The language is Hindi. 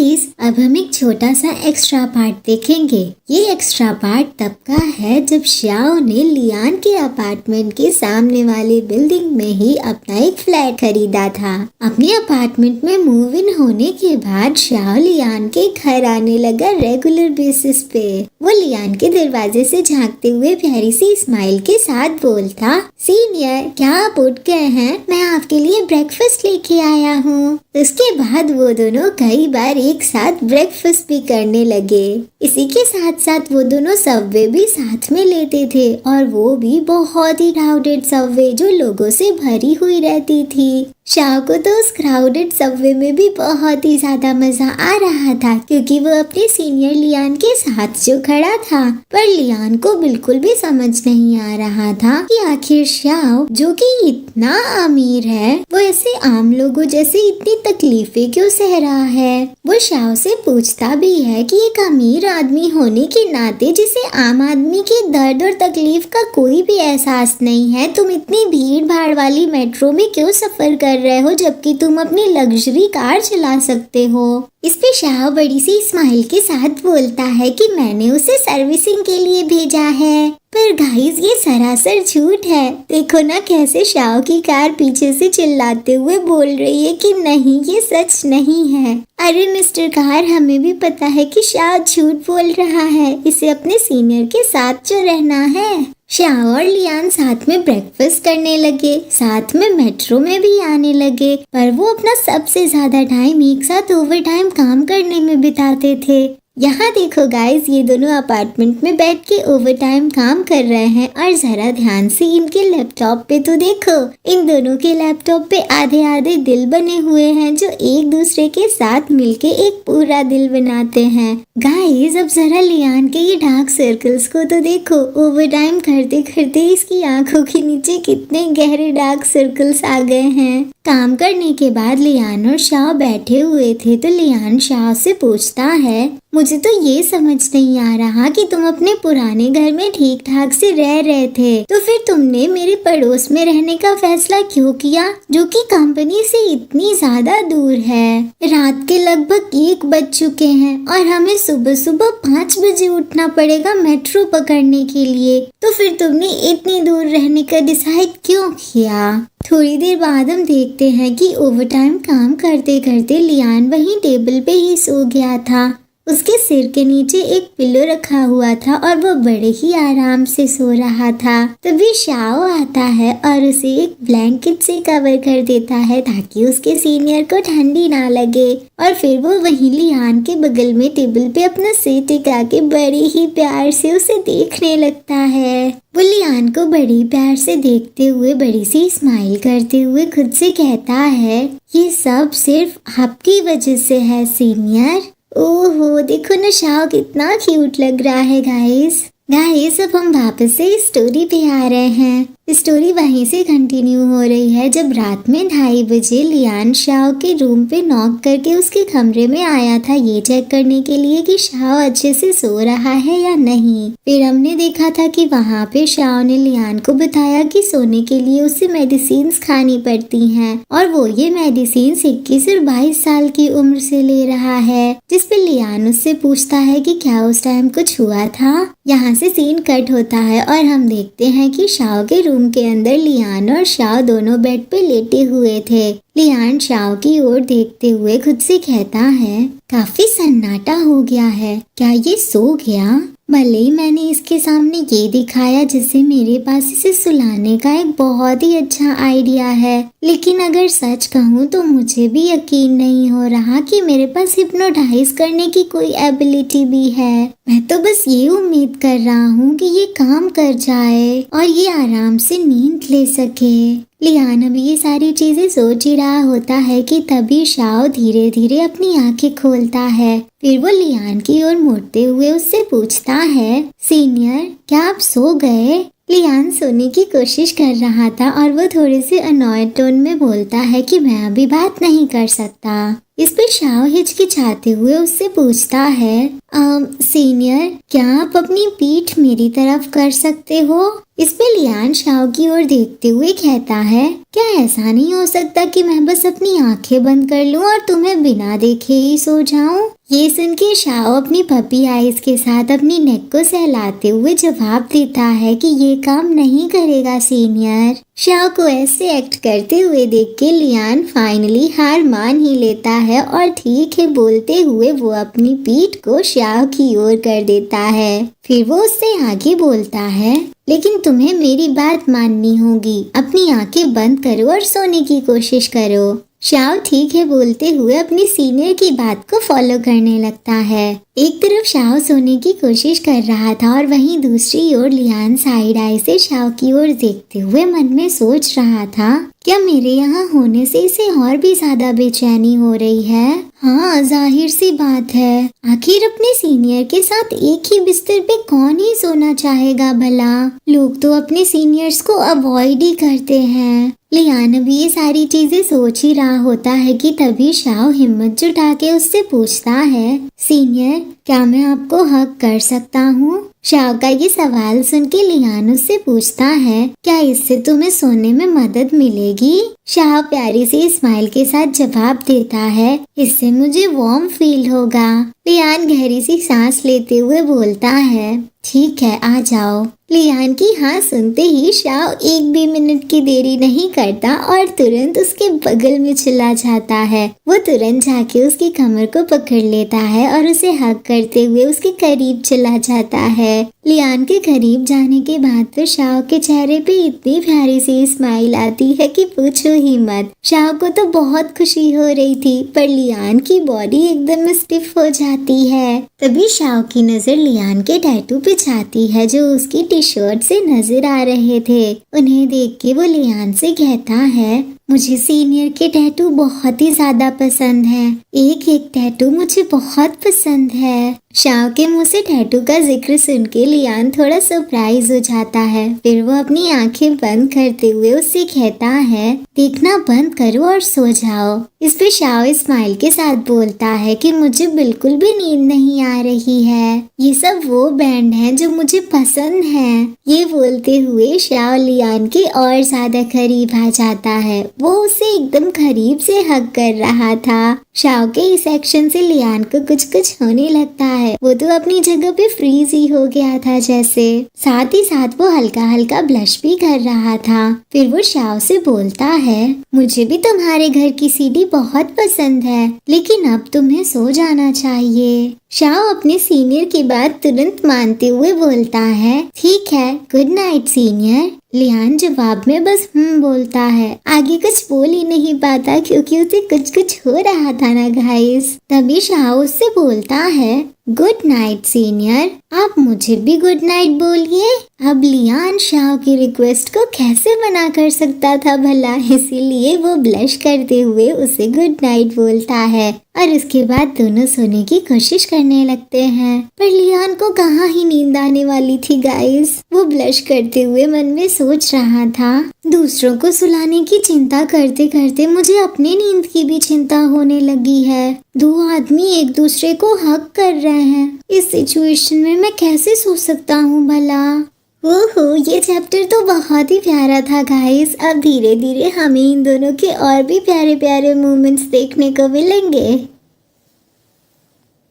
गाइस, अब हम एक छोटा सा एक्स्ट्रा पार्ट देखेंगे। ये एक्स्ट्रा पार्ट तब का है जब श्याओ ने लियान के अपार्टमेंट के सामने वाले बिल्डिंग में ही अपना एक फ्लैट खरीदा था। अपने अपार्टमेंट में मूव इन होने के बाद श्याओ लियान के घर आने लगा रेगुलर बेसिस पे। वो लियान के दरवाजे से झांकते हुए प्यारी सी स्माइल के साथ बोलता, सीनियर क्या आप उठ गए हैं? मैं आपके लिए ब्रेकफास्ट लेके आया हूँ। उसके बाद वो दोनों कई बार एक साथ ब्रेकफास्ट भी करने लगे। इसी के साथ साथ वो दोनों सबवे भी साथ में लेते थे और वो भी बहुत ही क्राउडेड सबवे जो लोगों से भरी हुई रहती थी। शाह को तो उस क्राउडेड सबवे में भी बहुत ही ज्यादा मजा आ रहा था क्योंकि वो अपने सीनियर लियान के साथ जो खड़ा था। पर लियान को बिल्कुल भी समझ नहीं आ रहा था कि आखिर शाह जो कि इतना अमीर है वो ऐसे आम लोगों जैसे इतनी तकलीफें क्यों सह रहा है। वो शाह से पूछता भी है कि एक अमीर आदमी होने के नाते जिसे आम आदमी के दर्द और तकलीफ का कोई भी एहसास नहीं है, तुम इतनी भीड़ भाड़ वाली मेट्रो में क्यों सफर कर रहे हो जबकि तुम अपनी लग्जरी कार चला सकते हो। इस पे शाह बड़ी सी स्माइल के साथ बोलता है कि मैंने उसे सर्विसिंग के लिए भेजा है। पर गाइस ये सरासर झूठ है। देखो ना कैसे शाह की कार पीछे से चिल्लाते हुए बोल रही है कि नहीं ये सच नहीं है। अरे मिस्टर कार, हमें भी पता है कि शाह झूठ बोल रहा है, इसे अपने सीनियर के साथ जो रहना है। शाह और लियान साथ में ब्रेकफास्ट करने लगे, साथ में मेट्रो में भी आने लगे, पर वो अपना सबसे ज्यादा टाइम एक साथ ओवर टाइम काम करने में बिताते थे। यहाँ देखो गाइस, ये दोनों अपार्टमेंट में बैठ के ओवर टाइम काम कर रहे हैं और जरा ध्यान से इनके लैपटॉप पे तो देखो। इन दोनों के लैपटॉप पे आधे आधे दिल बने हुए हैं जो एक दूसरे के साथ मिलके एक पूरा दिल बनाते हैं। गाइस अब जरा लियान के ये डार्क सर्कल्स को तो देखो। ओवर टाइम करते करते इसकी आंखों के नीचे कितने गहरे डार्क सर्कल्स आ गए हैं। काम करने के बाद लियान और शाह बैठे हुए थे तो लियान शाह से पूछता है, मुझे तो ये समझ नहीं आ रहा कि तुम अपने पुराने घर में ठीक ठाक से रह रहे थे, तो फिर तुमने मेरे पड़ोस में रहने का फैसला क्यों किया जो कि कंपनी से इतनी ज्यादा दूर है। रात के लगभग 1 बज चुके हैं और हमें सुबह सुबह 5 बजे उठना पड़ेगा मेट्रो पकड़ने के लिए, तो फिर तुमने इतनी दूर रहने का डिसाइड क्यों किया। थोड़ी देर बाद हम देखते हैं कि ओवर टाइम काम करते करते लियान वहीं टेबल पे ही सो गया था। उसके सिर के नीचे एक पिलो रखा हुआ था और वो बड़े ही आराम से सो रहा था। तभी शाओ आता है और उसे एक ब्लैंकेट से कवर कर देता है ताकि उसके सीनियर को ठंडी ना लगे। और फिर वो वहीं लियान के बगल में टेबल पे अपना सिर टिका के बड़े ही प्यार से उसे देखने लगता है। वो लियान को बड़ी प्यार से देखते हुए बड़ी सी स्माइल करते हुए खुद से कहता है, ये सब सिर्फ आपकी वजह से है सीनियर। ओहो देखो ना शाह कितना क्यूट लग रहा है गाइस। अब हम वापस से इस स्टोरी पे आ रहे हैं। स्टोरी वहीं से कंटिन्यू हो रही है जब रात में 2:30 बजे लियान शाह के रूम पे नॉक करके उसके कमरे में आया था ये चेक करने के लिए कि शाह अच्छे से सो रहा है या नहीं। फिर हमने देखा था कि वहाँ पे शाह ने लियान को बताया कि सोने के लिए उसे मेडिसिन खानी पड़ती हैं और वो ये मेडिसिन 21 और 22 साल की उम्र से ले रहा है। जिस पे लियान उससे पूछता है कि क्या उस टाइम कुछ हुआ था। यहाँ से सीन कट होता है और हम देखते हैं कि शाह के रूम के अंदर लियान और शाह दोनों बेड पे लेटे हुए थे। लियान शाह की ओर देखते हुए खुद से कहता है, काफी सन्नाटा हो गया है, क्या ये सो गया? भले ही मैंने इसके सामने ये दिखाया जिससे मेरे पास इसे सुलाने का एक बहुत ही अच्छा आइडिया है, लेकिन अगर सच कहूँ तो मुझे भी यकीन नहीं हो रहा कि मेरे पास हिप्नोटाइज करने की कोई एबिलिटी भी है। मैं तो बस ये उम्मीद कर रहा हूँ कि ये काम कर जाए और ये आराम से नींद ले सके। लियान अभी ये सारी चीजें सोच ही रहा होता है कि तभी शाह धीरे धीरे अपनी आंखें खोलता है। फिर वो लियान की ओर मुड़ते हुए उससे पूछता है, सीनियर क्या आप सो गए? लियान सोने की कोशिश कर रहा था और वो थोड़े से अनॉयड टोन में बोलता है कि मैं अभी बात नहीं कर सकता। इस पे शाओ हिचकिचाते हुए उससे पूछता है, सीनियर, क्या आप अपनी पीठ मेरी तरफ कर सकते हो? इस पे लियान शाओ की ओर देखते हुए कहता है, क्या ऐसा नहीं हो सकता कि मैं बस अपनी आंखें बंद कर लूं और तुम्हें बिना देखे ही सो जाऊं? ये सुन के शाओ अपनी पपी आइज के साथ अपनी नेक को सहलाते हुए जवाब देता है कि ये काम नहीं करेगा सीनियर। शाओ को ऐसे एक्ट करते हुए देख के लियान फाइनली हार मान ही लेता है और ठीक है बोलते हुए वो अपनी पीठ को शाओ की ओर कर देता है। फिर वो उससे आगे बोलता है, लेकिन तुम्हें मेरी बात माननी होगी, अपनी आंखें बंद करो और सोने की कोशिश करो। शाओ ठीक है बोलते हुए अपनी सीनियर की बात को फॉलो करने लगता है। एक तरफ शाओ सोने की कोशिश कर रहा था और वहीं दूसरी ओर लियान साइड आई से शाओ की ओर देखते हुए मन में सोच रहा था, क्या मेरे यहाँ होने से इसे और भी ज्यादा बेचैनी हो रही है? हाँ, जाहिर सी बात है, आखिर अपने सीनियर के साथ एक ही बिस्तर पे कौन ही सोना चाहेगा भला? लोग तो अपने सीनियर्स को अवॉइड ही करते हैं। लियान भी ये सारी चीजें सोच ही रहा होता है कि तभी शाओ हिम्मत जुटा के उससे पूछता है, सीनियर, क्या मैं आपको हक कर सकता हूँ? शाओ का ये सवाल सुन के लियान उससे पूछता है, क्या इससे तुम्हें सोने में मदद मिलेगी? शाओ प्यारी सी स्माइल के साथ जवाब देता है, इससे मुझे वार्म फील होगा। लियान गहरी सी सांस लेते हुए बोलता है, ठीक है, आ जाओ। लियान की हाँ सुनते ही शाओ एक भी मिनट की देरी नहीं करता और तुरंत उसके बगल में चला जाता है। वो तुरंत जाके उसकी कमर को पकड़ लेता है और उसे हग करते हुए उसके करीब चला जाता है। लियान के करीब जाने के बाद तो शाओ के चेहरे पे इतनी प्यारी सी स्माइल आती है कि पूछो ही मत। शाओ को तो बहुत खुशी हो रही थी, पर लियान की बॉडी एकदम स्टिफ हो जाती है। तभी शाओ की नजर लियान के टैटू पे जाती है जो उसकी टी शर्ट से नजर आ रहे थे। उन्हें देख के वो लियान से कहता है, मुझे सीनियर के टैटू बहुत ही ज्यादा पसंद है, एक एक टैटू मुझे बहुत पसंद है। शाओ के मुंह से टैटू का जिक्र सुन के लियान थोड़ा सरप्राइज हो जाता है। फिर वो अपनी आंखें बंद करते हुए उससे कहता है, देखना बंद करो और सो जाओ। इस पे शाओ स्माइल के साथ बोलता है कि मुझे बिल्कुल भी नींद नहीं आ रही है, ये सब वो बैंड है जो मुझे पसंद है। ये बोलते हुए शाओ लियान के और ज्यादा करीब आ जाता है। वो उसे एकदम करीब से हग कर रहा था। शाओ के इस एक्शन से लियान को कुछ कुछ होने लगता है। वो तो अपनी जगह पे फ्रीज ही हो गया था जैसे। साथ ही साथ वो हल्का हल्का ब्लश भी कर रहा था। फिर वो शाओ से बोलता है, मुझे भी तुम्हारे घर की सीढ़ी बहुत पसंद है, लेकिन अब तुम्हें सो जाना चाहिए। शाओ अपने सीनियर की बात तुरंत मानते हुए बोलता है, ठीक है, गुड नाइट सीनियर। लियान जवाब में बस बोलता है, आगे कुछ बोल ही नहीं पाता क्योंकि उसे कुछ कुछ हो रहा था ना गाइस। तभी शाओ उससे बोलता है, गुड नाइट सीनियर, आप मुझे भी गुड नाइट बोलिए। अब लियान शाओ की रिक्वेस्ट को कैसे मना कर सकता था भला, इसीलिए वो ब्लश करते हुए उसे गुड नाइट बोलता है और उसके बाद दोनों सोने की कोशिश करने लगते हैं। पर लियान को कहाँ ही नींद आने वाली थी गाइस। वो ब्लश करते हुए मन में सोच रहा था, दूसरों को सुलाने की चिंता करते करते मुझे अपने नींद की भी चिंता होने लगी है। दो आदमी एक दूसरे को हक कर रहे हैं, इस सिचुएशन में मैं कैसे सो सकता हूँ भला। ओहो, ये चैप्टर तो बहुत ही प्यारा था गाइस। अब धीरे धीरे हमें इन दोनों के और भी प्यारे प्यारे मोमेंट्स देखने को मिलेंगे।